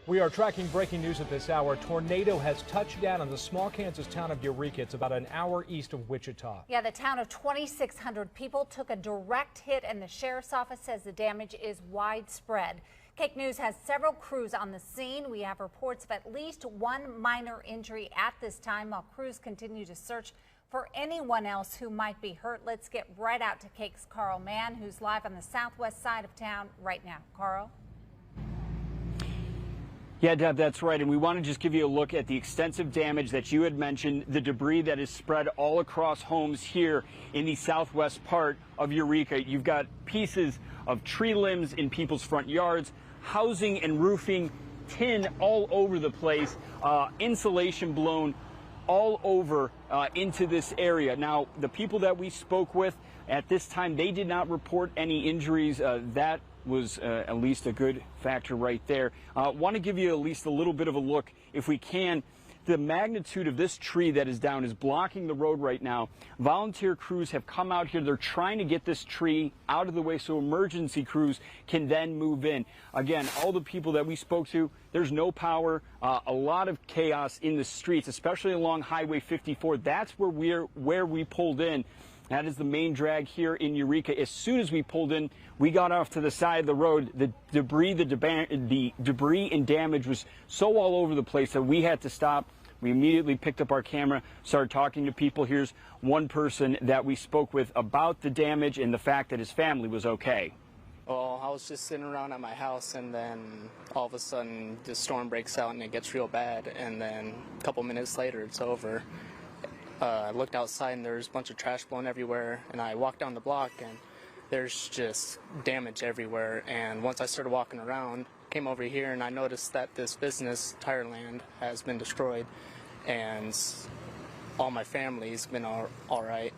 We are tracking breaking news at this hour. Tornado has touched down on the small Kansas town of Eureka. It's about an hour east of Wichita. Yeah, the town of 2,600 people took a direct hit, and the sheriff's office says the damage is widespread. Cake News has several crews on the scene. We have reports of at least one minor injury at this time, while crews continue to search for anyone else who might be hurt. Let's get right out to Cake's Carl Mann, who's live on the southwest side of town right now. Carl? Yeah, Deb, that's right. And we want to just give you a look at the extensive damage that you had mentioned, the debris that is spread all across homes here in the southwest part of Eureka. You've got pieces of tree limbs in people's front yards, housing and roofing, tin all over the place, insulation blown all over into this area. Now, the people that we spoke with at this time, they did not report any injuries. That was at least a good factor right there. Want to give you at least a little bit of a look, if we can. The magnitude of this tree that is down is blocking the road right now. Volunteer crews have come out here. They're trying to get this tree out of the way so emergency crews can then move in. Again, all the people that we spoke to, there's no power, a lot of chaos in the streets, especially along Highway 54. That's where we pulled in. That is the main drag here in Eureka. As soon as we pulled in, we got off to the side of the road. The debris and damage was so all over the place that we had to stop. We immediately picked up our camera, started talking to people. Here's one person that we spoke with about the damage and the fact that his family was okay. Well, I was just sitting around at my house, and then all of a sudden the storm breaks out and it gets real bad, and then a couple minutes later it's over. I looked outside and there's a bunch of trash blown everywhere, and I walked down the block and there's just damage everywhere. And once I started walking around, came over here and I noticed that this business, Tireland, has been destroyed, and all my family's been all right.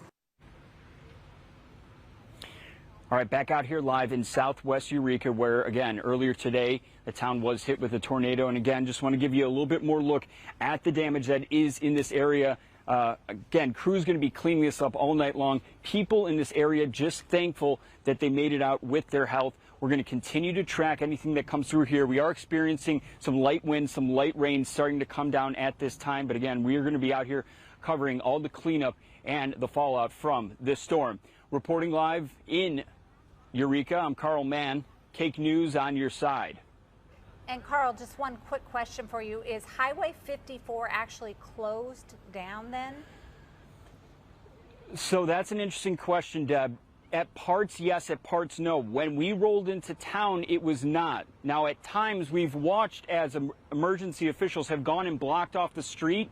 All right, back out here live in southwest Eureka, where, again, earlier today, the town was hit with a tornado. And again, just want to give you a little bit more look at the damage that is in this area. Again, crews going to be cleaning this up all night long. People in this area just thankful that they made it out with their health. We're going to continue to track anything that comes through here. We are experiencing some light winds, some light rain starting to come down at this time. But again, we are going to be out here covering all the cleanup and the fallout from this storm. Reporting live in Eureka, I'm Carl Mann, Cake News on your side. And Carl, just one quick question for you. Is Highway 54 actually closed down then? So that's an interesting question, Deb. At parts, yes. At parts, no. When we rolled into town, it was not. Now, at times, we've watched as emergency officials have gone and blocked off the street,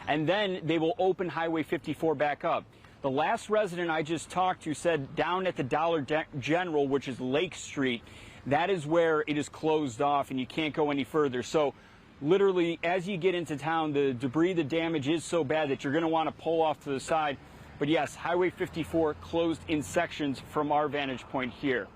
and then they will open Highway 54 back up. The last resident I just talked to said down at the Dollar General, which is Lake Street, that is where it is closed off and you can't go any further. So literally, as you get into town, the debris, the damage is so bad that you're going to want to pull off to the side. But yes, Highway 54 closed in sections from our vantage point here.